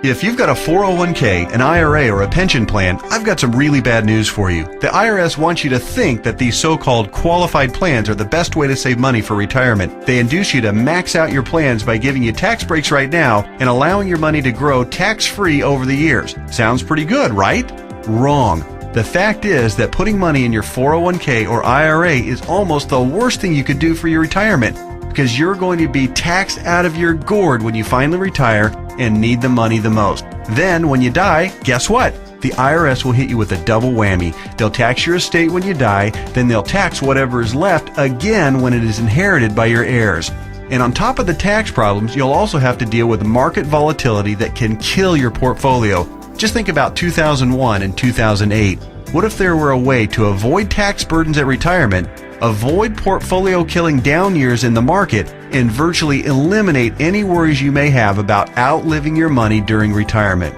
If you've got a 401k, an IRA, or a pension plan, I've got some really bad news for you. The IRS wants you to think that these so-called qualified plans are the best way to save money for retirement. They induce you to max out your plans by giving you tax breaks right now and allowing your money to grow tax-free over the years. Sounds pretty good, right? Wrong. The fact is that putting money in your 401k or IRA is almost the worst thing you could do for your retirement, because you're going to be taxed out of your gourd when you finally retire and need the money the most. Then, when you die, guess what? The IRS will hit you with a double whammy. They'll tax your estate when you die, then they'll tax whatever is left again when it is inherited by your heirs. And on top of the tax problems, you'll also have to deal with market volatility that can kill your portfolio. Just think about 2001 and 2008. What if there were a way to avoid tax burdens at retirement, avoid portfolio killing down years in the market, and virtually eliminate any worries you may have about outliving your money during retirement?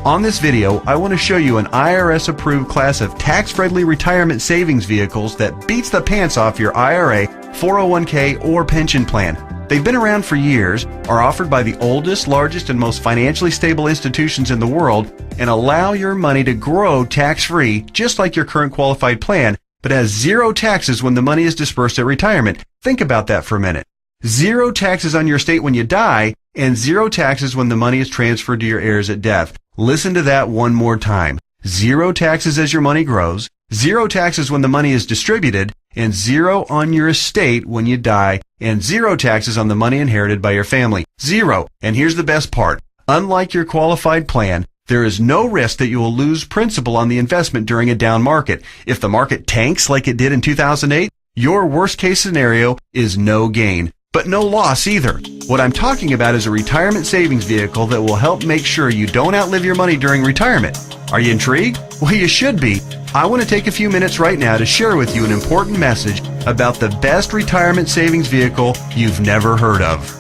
On this video, I want to show you an IRS-approved class of tax-friendly retirement savings vehicles that beats the pants off your IRA, 401k, or pension plan. They've been around for years, are offered by the oldest, largest, and most financially stable institutions in the world, and allow your money to grow tax-free, just like your current qualified plan, but has zero taxes when the money is dispersed at retirement. Think about that for a minute. Zero taxes on your estate when you die, and zero taxes when the money is transferred to your heirs at death. Listen to that one more time. Zero taxes as your money grows, zero taxes when the money is distributed, and zero on your estate when you die, and zero taxes on the money inherited by your family. Zero. And here's the best part. Unlike your qualified plan, there is no risk that you will lose principal on the investment during a down market. If the market tanks like it did in 2008, your worst case scenario is no gain, but no loss either. What I'm talking about is a retirement savings vehicle that will help make sure you don't outlive your money during retirement. Are you intrigued? Well, you should be. I want to take a few minutes right now to share with you an important message about the best retirement savings vehicle you've never heard of.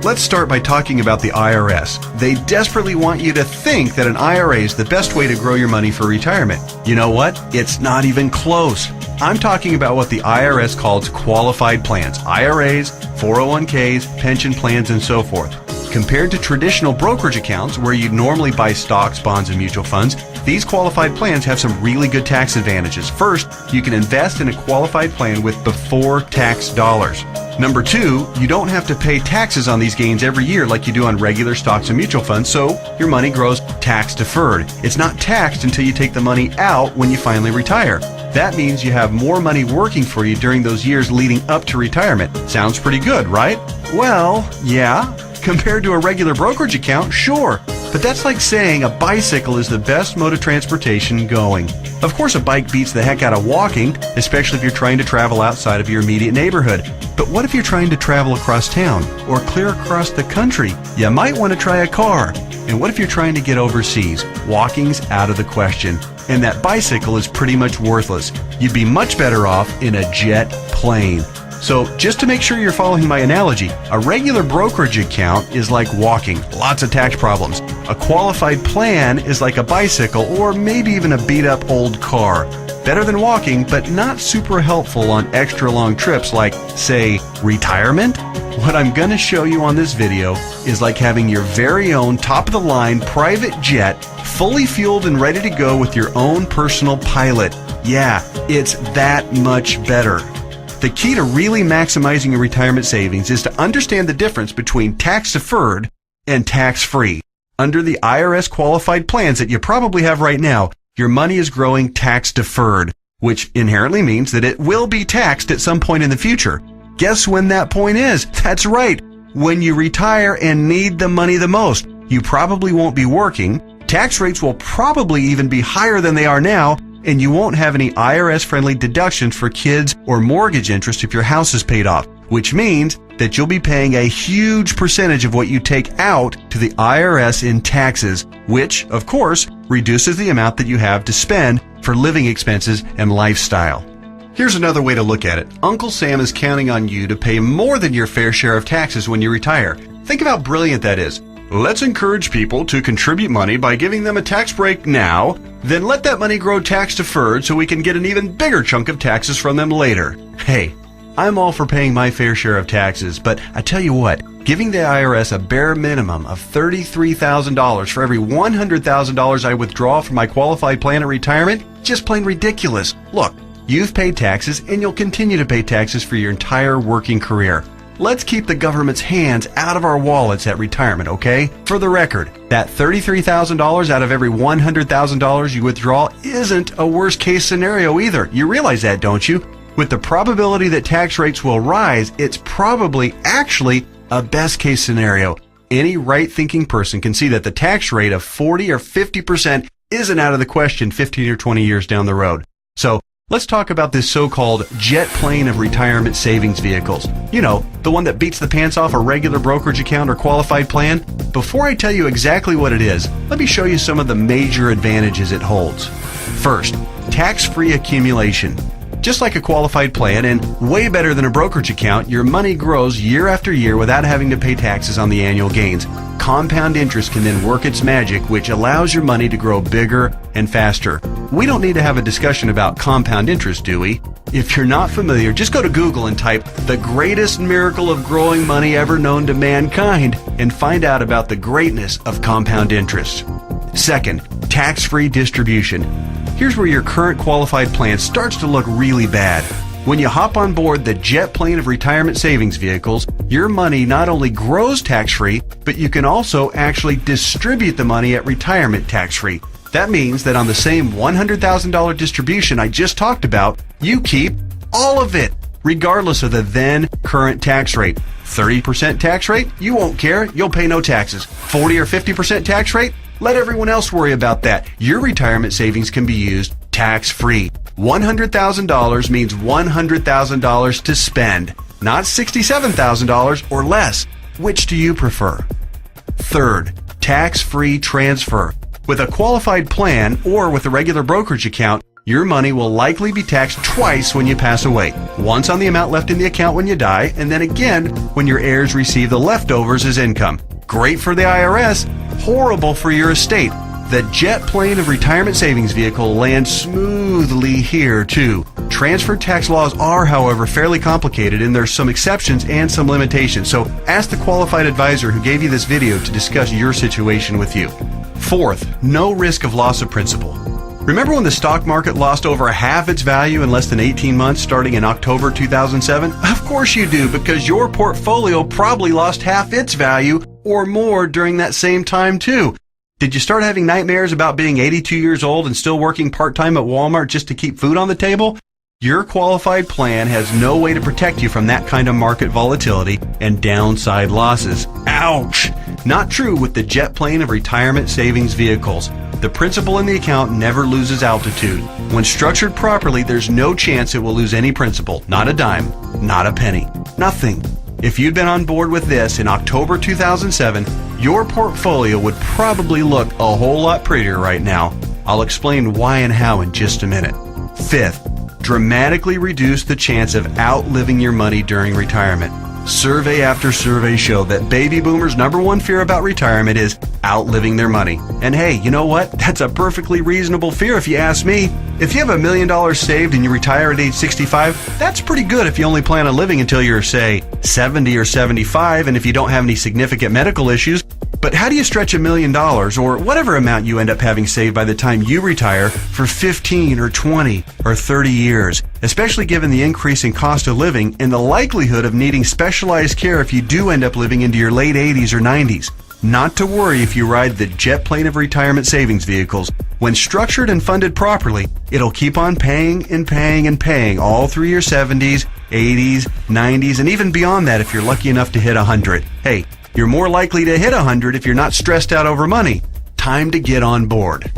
Let's start by talking about the IRS. They desperately want you to think that an IRA is the best way to grow your money for retirement. You know what? It's not even close. I'm talking about what the IRS calls qualified plans, IRAs, 401ks, pension plans, and so forth. Compared to traditional brokerage accounts where you normally buy stocks, bonds, and mutual funds, these qualified plans have some really good tax advantages. First, you can invest in a qualified plan with before tax dollars. Number two, you don't have to pay taxes on these gains every year like you do on regular stocks and mutual funds, so your money grows tax deferred. It's not taxed until you take the money out when you finally retire. That means you have more money working for you during those years leading up to retirement. Sounds pretty good, right? Well, yeah. Compared to a regular brokerage account, sure. But that's like saying a bicycle is the best mode of transportation going. Of course, a bike beats the heck out of walking, especially if you're trying to travel outside of your immediate neighborhood. But what if you're trying to travel across town or clear across the country? You might want to try a car. And what if you're trying to get overseas? Walking's out of the question. And that bicycle is pretty much worthless. You'd be much better off in a jet plane. So just to make sure you're following my analogy, a regular brokerage account is like walking, lots of tax problems. A qualified plan is like a bicycle or maybe even a beat up old car. Better than walking, but not super helpful on extra long trips like, say, retirement. What I'm going to show you on this video is like having your very own top-of-the-line private jet, fully fueled and ready to go with your own personal pilot. Yeah, it's that much better. The key to really maximizing your retirement savings is to understand the difference between tax-deferred and tax-free. Under the IRS qualified plans that you probably have right now, your money is growing tax-deferred, which inherently means that it will be taxed at some point in the future. Guess when that point is? That's right, when you retire and need the money the most. You probably won't be working, tax rates will probably even be higher than they are now, and you won't have any IRS-friendly deductions for kids or mortgage interest if your house is paid off, which means that you'll be paying a huge percentage of what you take out to the IRS in taxes, which, of course, reduces the amount that you have to spend for living expenses and lifestyle. Here's another way to look at it. Uncle Sam is counting on you to pay more than your fair share of taxes when you retire. Think of how brilliant that is. Let's encourage people to contribute money by giving them a tax break now, then let that money grow tax deferred so we can get an even bigger chunk of taxes from them later. Hey, I'm all for paying my fair share of taxes, but I tell you what, giving the IRS a bare minimum of $33,000 for every $100,000 I withdraw from my qualified plan at retirement, just plain ridiculous. Look, you've paid taxes and you'll continue to pay taxes for your entire working career. Let's keep the government's hands out of our wallets at retirement, okay? For the record, that $33,000 out of every $100,000 you withdraw isn't a worst case scenario either. You realize that, don't you? With the probability that tax rates will rise, it's probably actually a best case scenario. Any right-thinking person can see that the tax rate of 40 or 50% isn't out of the question 15 or 20 years down the road. So, let's talk about this so-called jet plane of retirement savings vehicles. You know, the one that beats the pants off a regular brokerage account or qualified plan. Before I tell you exactly what it is, let me show you some of the major advantages it holds. First, tax-free accumulation. Just like a qualified plan and way better than a brokerage account, your money grows year after year without having to pay taxes on the annual gains. Compound interest can then work its magic, which allows your money to grow bigger and faster. We don't need to have a discussion about compound interest, do we? If you're not familiar, just go to Google and type "the greatest miracle of growing money ever known to mankind" and find out about the greatness of compound interest. Second, tax-free distribution. Here's where your current qualified plan starts to look really bad. When you hop on board the jet plane of retirement savings vehicles, your money not only grows tax-free, but you can also actually distribute the money at retirement tax-free. That means that on the same $100,000 distribution I just talked about, you keep all of it, regardless of the then current tax rate. 30% tax rate? You won't care. You'll pay no taxes. 40 or 50% tax rate? Let everyone else worry about that. Your retirement savings can be used tax-free. $100,000 means $100,000 to spend, not $67,000 or less. Which do you prefer? Third, tax-free transfer. With a qualified plan or with a regular brokerage account, your money will likely be taxed twice when you pass away. Once on the amount left in the account when you die, and then again when your heirs receive the leftovers as income. Great for the IRS, horrible for your estate. The jet plane of retirement savings vehicle lands smoothly here too. Transfer tax laws are, however, fairly complicated and there's some exceptions and some limitations. So ask the qualified advisor who gave you this video to discuss your situation with you. Fourth, no risk of loss of principal. Remember when the stock market lost over half its value in less than 18 months starting in October 2007? Of course you do, because your portfolio probably lost half its value or more during that same time too. Did you start having nightmares about being 82 years old and still working part-time at Walmart just to keep food on the table? Your qualified plan has no way to protect you from that kind of market volatility and downside losses. Ouch! Not true with the jet plane of retirement savings vehicles. The principal in the account never loses altitude. When structured properly, there's no chance it will lose any principal. Not a dime. Not a penny. Nothing. If you'd been on board with this in October 2007, your portfolio would probably look a whole lot prettier right now. I'll explain why and how in just a minute. Fifth, dramatically reduce the chance of outliving your money during retirement. Survey after survey show that baby boomers' number one fear about retirement is outliving their money. And hey, you know what? That's a perfectly reasonable fear if you ask me. If you have $1 million saved and you retire at age 65, that's pretty good if you only plan on living until you're, say, 70 or 75 and if you don't have any significant medical issues. But how do you stretch $1 million or whatever amount you end up having saved by the time you retire for 15 or 20 or 30 years, especially given the increase in cost of living and the likelihood of needing specialized care if you do end up living into your late 80s or 90s? Not to worry if you ride the jet plane of retirement savings vehicles. When structured and funded properly, it'll keep on paying and paying and paying all through your 70s, 80s, 90s, and even beyond that if you're lucky enough to hit 100. Hey, you're more likely to hit 100 if you're not stressed out over money. Time to get on board.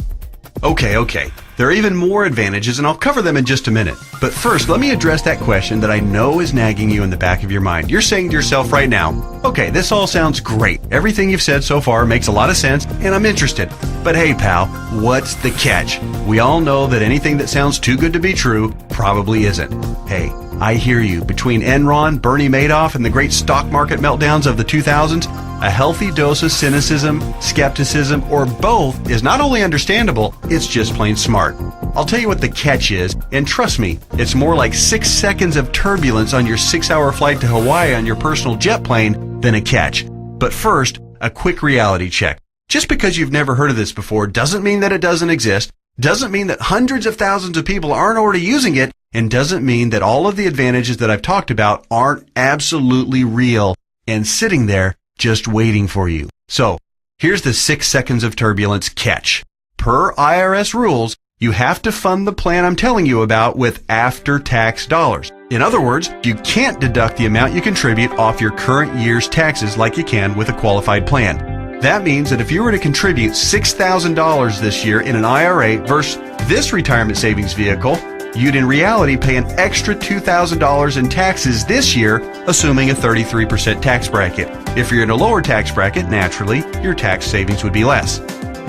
Okay. There are even more advantages, and I'll cover them in just a minute. But first, let me address that question that I know is nagging you in the back of your mind. You're saying to yourself right now, okay, this all sounds great. Everything you've said so far makes a lot of sense, and I'm interested. But hey, pal, what's the catch? We all know that anything that sounds too good to be true probably isn't. Hey, I hear you. Between Enron, Bernie Madoff, and the great stock market meltdowns of the 2000s, a healthy dose of cynicism, skepticism, or both is not only understandable, it's just plain smart. I'll tell you what the catch is, and trust me, it's more like 6 seconds of turbulence on your 6-hour flight to Hawaii on your personal jet plane than a catch. But first, a quick reality check. Just because you've never heard of this before doesn't mean that it doesn't exist, doesn't mean that hundreds of thousands of people aren't already using it, and doesn't mean that all of the advantages that I've talked about aren't absolutely real and sitting there just waiting for you. So, here's the 6 seconds of turbulence catch. Per IRS rules, you have to fund the plan I'm telling you about with after-tax dollars. In other words, you can't deduct the amount you contribute off your current year's taxes like you can with a qualified plan. That means that if you were to contribute $6,000 this year in an IRA versus this retirement savings vehicle, you'd in reality pay an extra $2,000 in taxes this year, assuming a 33% tax bracket. If you're in a lower tax bracket, naturally, your tax savings would be less.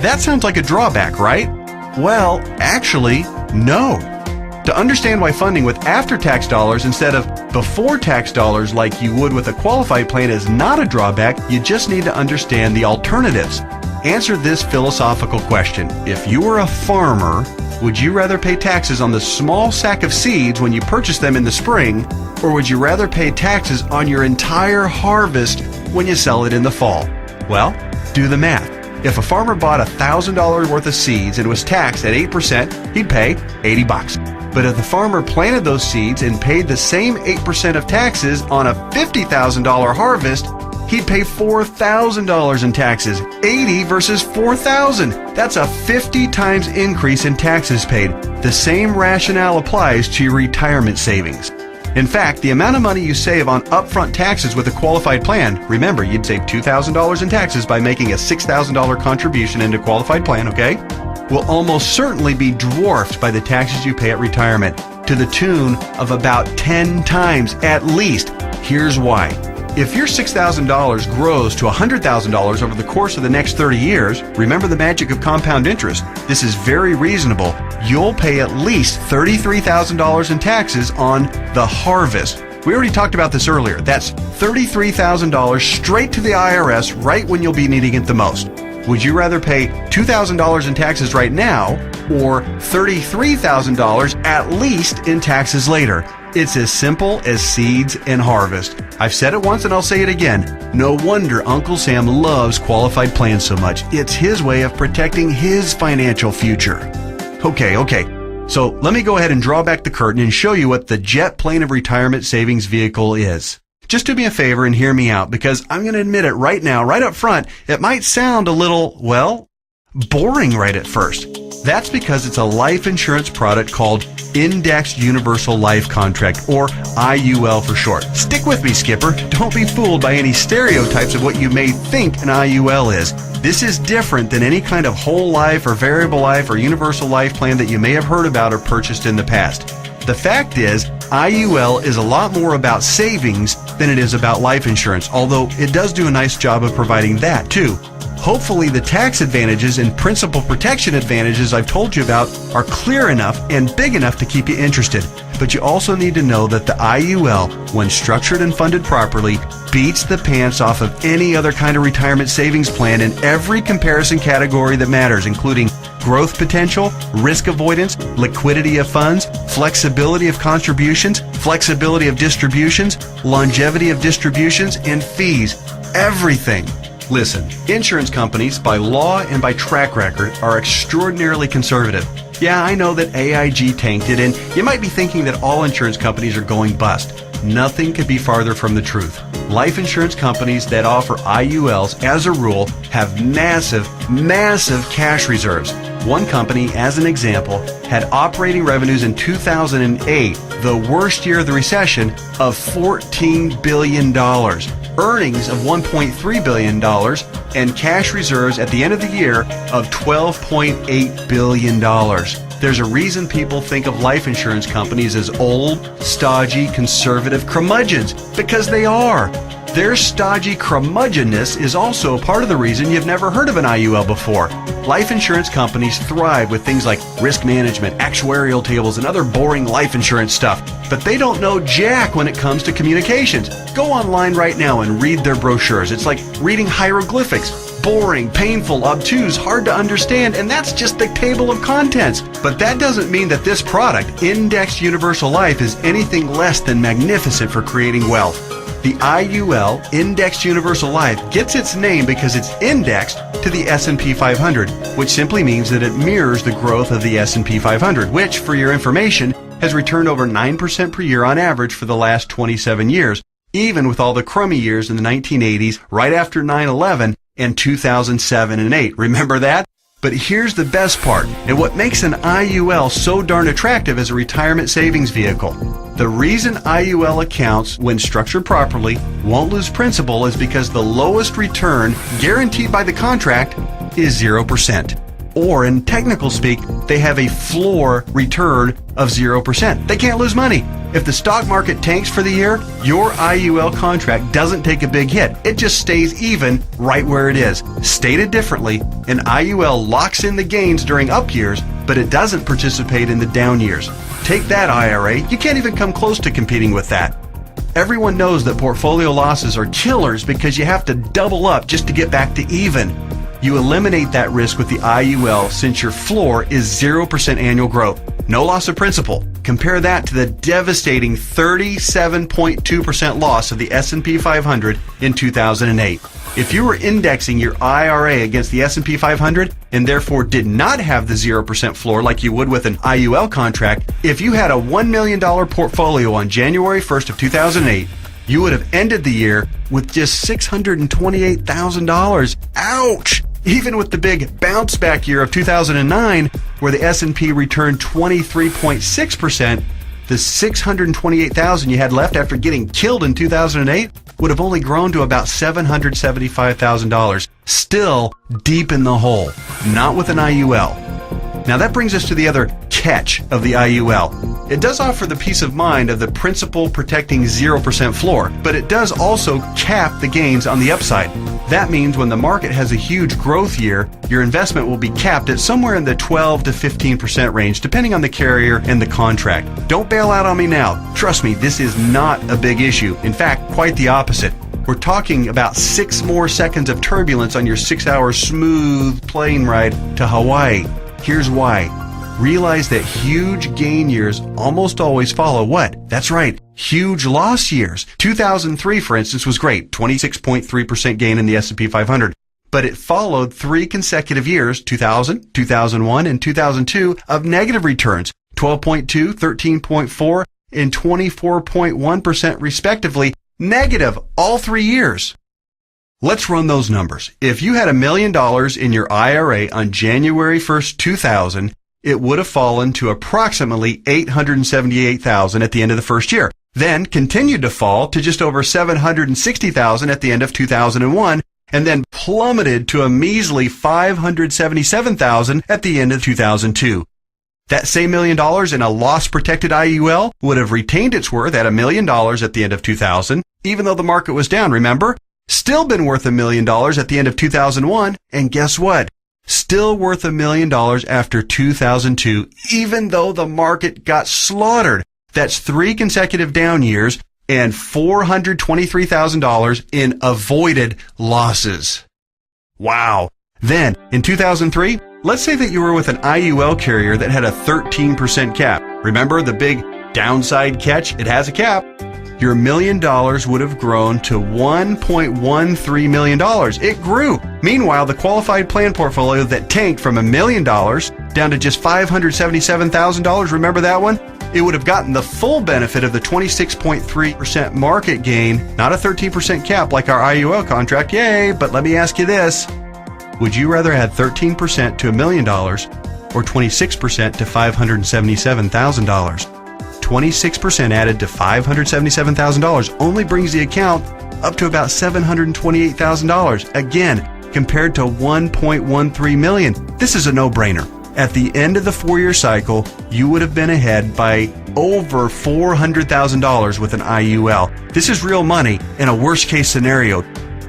That sounds like a drawback, right? Well, actually, no. To understand why funding with after-tax dollars instead of before-tax dollars like you would with a qualified plan is not a drawback, you just need to understand the alternatives. Answer this philosophical question. If you were a farmer, would you rather pay taxes on the small sack of seeds when you purchase them in the spring, or would you rather pay taxes on your entire harvest when you sell it in the fall? Well, do the math. If a farmer bought $1,000 worth of seeds and was taxed at 8%, he'd pay $80. But if the farmer planted those seeds and paid the same 8% of taxes on a $50,000 harvest, he'd pay $4,000 in taxes. 80 versus 4,000. That's a 50 times increase in taxes paid. The same rationale applies to your retirement savings. In fact, the amount of money you save on upfront taxes with a qualified plan, remember, you'd save $2,000 in taxes by making a $6,000 contribution into a qualified plan, okay? Will almost certainly be dwarfed by the taxes you pay at retirement, to the tune of about 10 times at least. Here's why. If your $6,000 grows to $100,000 over the course of the next 30 years, remember the magic of compound interest. This is very reasonable. You'll pay at least $33,000 in taxes on the harvest. We already talked about this earlier. That's $33,000 straight to the IRS right when you'll be needing it the most. Would you rather pay $2,000 in taxes right now or $33,000 at least in taxes later? It's as simple as seeds and harvest. I've said it once and I'll say it again. No wonder Uncle Sam loves qualified plans so much. It's his way of protecting his financial future. Okay. So let me go ahead and draw back the curtain and show you what the jet plane of retirement savings vehicle is. Just do me a favor and hear me out, because I'm going to admit it right now, right up front, it might sound a little, well, boring right at first. That's because it's a life insurance product called Indexed Universal Life Contract, or IUL for short. Stick with me, Skipper. Don't be fooled by any stereotypes of what you may think an IUL is. This is different than any kind of whole life or variable life or universal life plan that you may have heard about or purchased in the past. The fact is, IUL is a lot more about savings than it is about life insurance, although it does do a nice job of providing that too. Hopefully the tax advantages and principal protection advantages I've told you about are clear enough and big enough to keep you interested. But you also need to know that the IUL, when structured and funded properly, beats the pants off of any other kind of retirement savings plan in every comparison category that matters, including growth potential, risk avoidance, liquidity of funds, flexibility of contributions, flexibility of distributions, longevity of distributions, and fees. Everything. Listen, insurance companies, by law and by track record, are extraordinarily conservative. Yeah, I know that AIG tanked it, and you might be thinking that all insurance companies are going bust. Nothing could be farther from the truth. Life insurance companies that offer IULs, as a rule, have massive cash reserves. One company, as an example, had operating revenues in 2008, the worst year of the recession, of $14 billion. Earnings of $1.3 billion, and cash reserves at the end of the year of $12.8 billion. There's a reason people think of life insurance companies as old, stodgy, conservative curmudgeons, because they are. Their stodgy curmudgeonness is also part of the reason you've never heard of an IUL before. Life insurance companies thrive with things like risk management, actuarial tables, and other boring life insurance stuff. But they don't know jack when it comes to communications. Go online right now and read their brochures. It's like reading hieroglyphics. boring, painful, obtuse, hard to understand, and that's just the table of contents. But that doesn't mean that this product, Indexed Universal Life, is anything less than magnificent for creating wealth. The IUL, Indexed Universal Life, gets its name because it's indexed to the S&P 500, which simply means that it mirrors the growth of the S&P 500, which, for your information, has returned over 9% per year on average for the last 27 years, even with all the crummy years in the 1980s, right after 9/11, and 2007 and 8. Remember that? But here's the best part, and what makes an IUL so darn attractive as a retirement savings vehicle. The reason IUL accounts, when structured properly, won't lose principal is because the lowest return guaranteed by the contract is 0%. Or in technical speak, they have a floor return of 0%. They can't lose money. If the stock market tanks for the year, your IUL contract doesn't take a big hit. It just stays even right where it is. Stated differently, an IUL locks in the gains during up years, but it doesn't participate in the down years. Take that, IRA. You can't even come close to competing with that. Everyone knows that portfolio losses are killers because you have to double up just to get back to even. You eliminate that risk with the IUL since your floor is 0% annual growth. No loss of principal. Compare that to the devastating 37.2% loss of the S&P 500 in 2008. If you were indexing your IRA against the S&P 500 and therefore did not have the 0% floor like you would with an IUL contract, if you had a $1 million portfolio on January 1st of 2008, you would have ended the year with just $628,000. Ouch! Even with the big bounce back year of 2009, where the S&P returned 23.6%, the $628,000 you had left after getting killed in 2008 would have only grown to about $775,000. Still deep in the hole, not with an IUL. Now that brings us to the other catch of the IUL. It does offer the peace of mind of the principal protecting 0% floor, but it does also cap the gains on the upside. That means when the market has a huge growth year, your investment will be capped at somewhere in the 12 to 15% range, depending on the carrier and the contract. Don't bail out on me now. Trust me, this is not a big issue. In fact, quite the opposite. We're talking about 6 more seconds of turbulence on your 6-hour smooth plane ride to Hawaii. Here's why. Realize that huge gain years almost always follow what? That's right, huge loss years. 2003, for instance, was great, 26.3% gain in the S&P 500. But it followed 3 consecutive years, 2000, 2001, and 2002, of negative returns, 12.2, 13.4, and 24.1% respectively, negative all 3 years. Let's run those numbers. If you had $1 million in your IRA on January 1st, 2000, it would have fallen to approximately $878,000 at the end of the first year, then continued to fall to just over $760,000 at the end of 2001, and then plummeted to a measly $577,000 at the end of 2002. That same $1 million in a loss-protected IUL would have retained its worth at $1 million at the end of 2000, even though the market was down, remember? Still been worth $1 million at the end of 2001, and guess what? Still worth $1 million after 2002, even though the market got slaughtered. That's 3 consecutive down years and $423,000 in avoided losses. Wow. Then, in 2003, let's say that you were with an IUL carrier that had a 13% cap. Remember the big downside catch? It has a cap. Your $1 million would have grown to $1.13 million. It grew. Meanwhile, the qualified plan portfolio that tanked from $1 million down to just $577,000, remember that one? It would have gotten the full benefit of the 26.3% market gain, not a 13% cap like our IUL contract. Yay! But let me ask you this. Would you rather add 13% to $1 million or 26% to $577,000? 26% added to $577,000 only brings the account up to about $728,000. Again, compared to $1.13 million. This is a no-brainer. At the end of the 4-year cycle, you would have been ahead by over $400,000 with an IUL. This is real money in a worst-case scenario.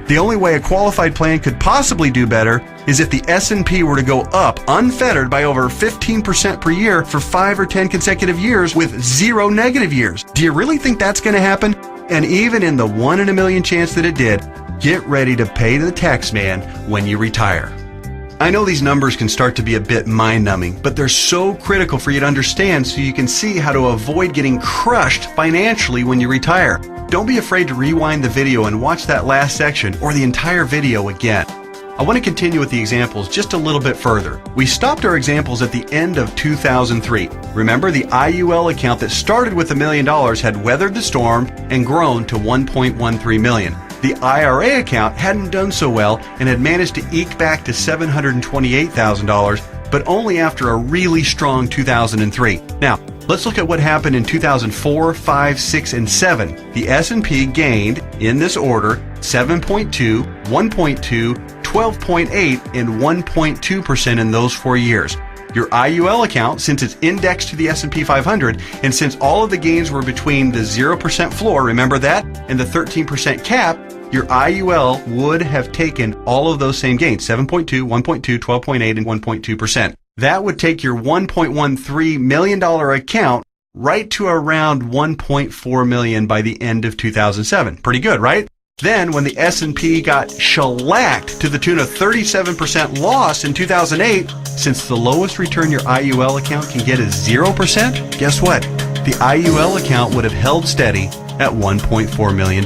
The only way a qualified plan could possibly do better is if the S&P were to go up unfettered by over 15% per year for 5 or 10 consecutive years with 0 negative years. Do you really think that's going to happen? And even in the 1 in a million chance that it did, Get ready to pay the tax man when you retire. I know these numbers can start to be a bit mind-numbing, but they're so critical for you to understand so you can see how to avoid getting crushed financially when you retire. Don't be afraid to rewind the video and watch that last section or the entire video again. I want to continue with the examples just a little bit further. We stopped our examples at the end of 2003. Remember, the IUL account that started with $1 million had weathered the storm and grown to $1.13 million. The IRA account hadn't done so well and had managed to eke back to $728,000, but only after a really strong 2003. Now, let's look at what happened in 2004, 5, 6, and 7. The S&P gained, in this order, 7.2, 1.2, 12.8, and 1.2% in those 4 years. Your IUL account, since it's indexed to the S&P 500, and since all of the gains were between the 0% floor, remember that, and the 13% cap, your IUL would have taken all of those same gains, 7.2, 1.2, 12.8, and 1.2%. That would take your $1.13 million account right to around $1.4 million by the end of 2007. Pretty good, right? Then, when the S&P got shellacked to the tune of 37% loss in 2008, since the lowest return your IUL account can get is 0%, guess what? The IUL account would have held steady at $1.4 million.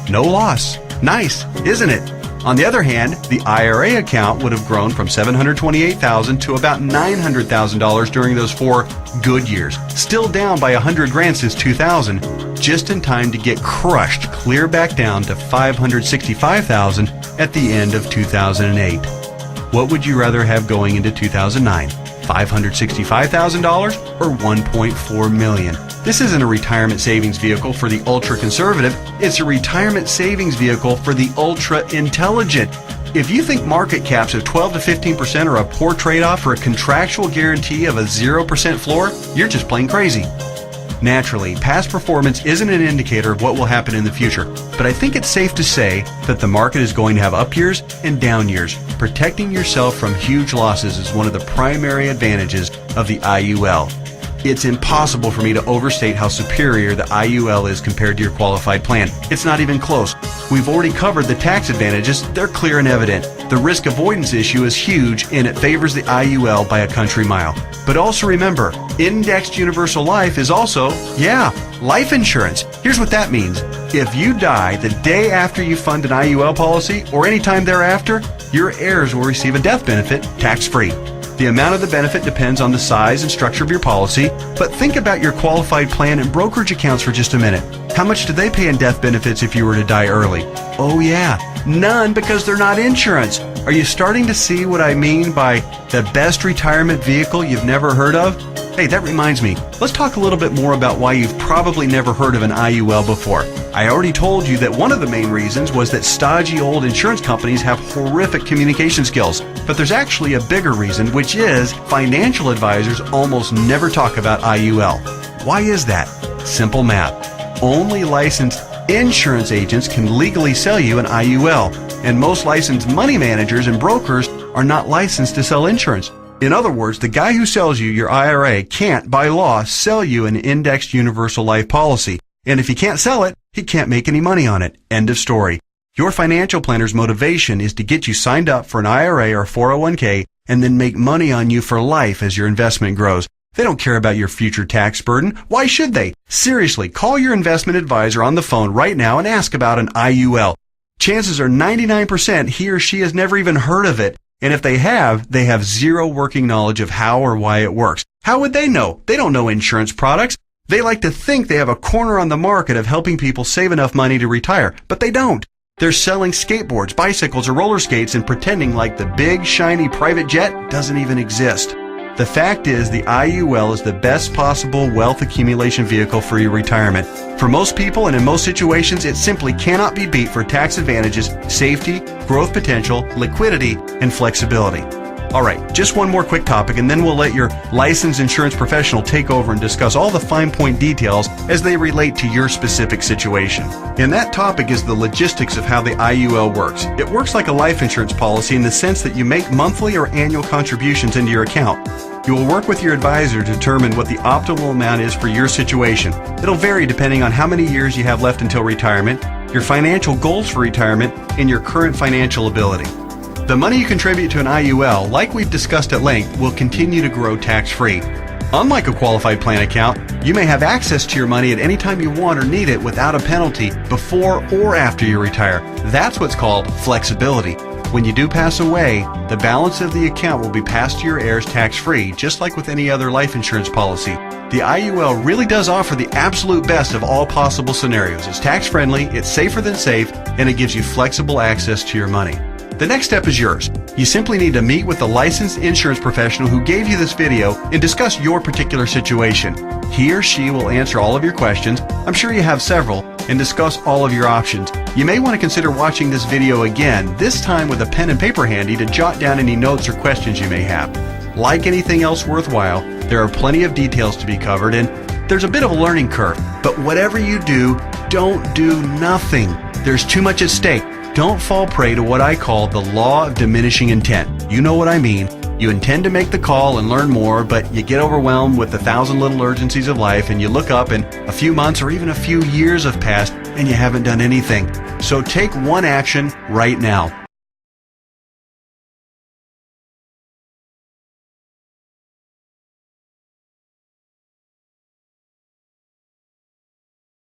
No loss. Nice, isn't it? On the other hand, the IRA account would have grown from $728,000 to about $900,000 during those 4 good years, still down by $100,000 since 2000, just in time to get crushed clear back down to $565,000 at the end of 2008. What would you rather have going into 2009? $565,000 or $1.4 million? This isn't a retirement savings vehicle for the ultra-conservative. It's a retirement savings vehicle for the ultra-intelligent. If you think market caps of 12 to 15% are a poor trade-off for a contractual guarantee of a 0% floor, you're just plain crazy. Naturally, past performance isn't an indicator of what will happen in the future, but I think it's safe to say that the market is going to have up years and down years. Protecting yourself from huge losses is one of the primary advantages of the IUL. It's impossible for me to overstate how superior the IUL is compared to your qualified plan. It's not even close. We've already covered the tax advantages. They're clear and evident. The risk avoidance issue is huge, and it favors the IUL by a country mile. But also remember, indexed universal life is also, life insurance. Here's what that means. If you die the day after you fund an IUL policy or any time thereafter, your heirs will receive a death benefit tax-free. The amount of the benefit depends on the size and structure of your policy, but think about your qualified plan and brokerage accounts for just a minute. How much do they pay in death benefits if you were to die early? Oh yeah, none, because they're not insurance. Are you starting to see what I mean by the best retirement vehicle you've never heard of? Hey, that reminds me, let's talk a little bit more about why you've probably never heard of an IUL before. I already told you that one of the main reasons was that stodgy old insurance companies have horrific communication skills. But there's actually a bigger reason, which is financial advisors almost never talk about IUL. Why is that? Simple math. Only licensed insurance agents can legally sell you an IUL, and most licensed money managers and brokers are not licensed to sell insurance. In other words, the guy who sells you your IRA can't, by law, sell you an indexed universal life policy. And if he can't sell it, he can't make any money on it. End of story. Your financial planner's motivation is to get you signed up for an IRA or 401k and then make money on you for life as your investment grows. They don't care about your future tax burden. Why should they? Seriously, call your investment advisor on the phone right now and ask about an IUL. Chances are 99% he or she has never even heard of it. And if they have zero working knowledge of how or why it works. How would they know? They don't know insurance products. They like to think they have a corner on the market of helping people save enough money to retire, but they don't. They're selling skateboards, bicycles, or roller skates and pretending like the big, shiny private jet doesn't even exist. The fact is, the IUL is the best possible wealth accumulation vehicle for your retirement. For most people and in most situations, it simply cannot be beat for tax advantages, safety, growth potential, liquidity, and flexibility. All right, just one more quick topic, and then we'll let your licensed insurance professional take over and discuss all the fine point details as they relate to your specific situation. And that topic is the logistics of how the IUL works. It works like a life insurance policy in the sense that you make monthly or annual contributions into your account. You will work with your advisor to determine what the optimal amount is for your situation. It'll vary depending on how many years you have left until retirement, your financial goals for retirement, and your current financial ability. The money you contribute to an IUL, like we've discussed at length, will continue to grow tax-free. Unlike a qualified plan account, you may have access to your money at any time you want or need it without a penalty before or after you retire. That's what's called flexibility. When you do pass away, the balance of the account will be passed to your heirs tax-free, just like with any other life insurance policy. The IUL really does offer the absolute best of all possible scenarios. It's tax-friendly, it's safer than safe, and it gives you flexible access to your money. The next step is yours. You simply need to meet with the licensed insurance professional who gave you this video and discuss your particular situation. He or she will answer all of your questions, I'm sure you have several, and discuss all of your options. You may want to consider watching this video again, this time with a pen and paper handy to jot down any notes or questions you may have. Like anything else worthwhile, there are plenty of details to be covered and there's a bit of a learning curve. But whatever you do, don't do nothing. There's too much at stake. Don't fall prey to what I call the law of diminishing intent. You know what I mean. You intend to make the call and learn more, but you get overwhelmed with the 1,000 little urgencies of life and you look up and a few months or even a few years have passed and you haven't done anything. So take one action right now.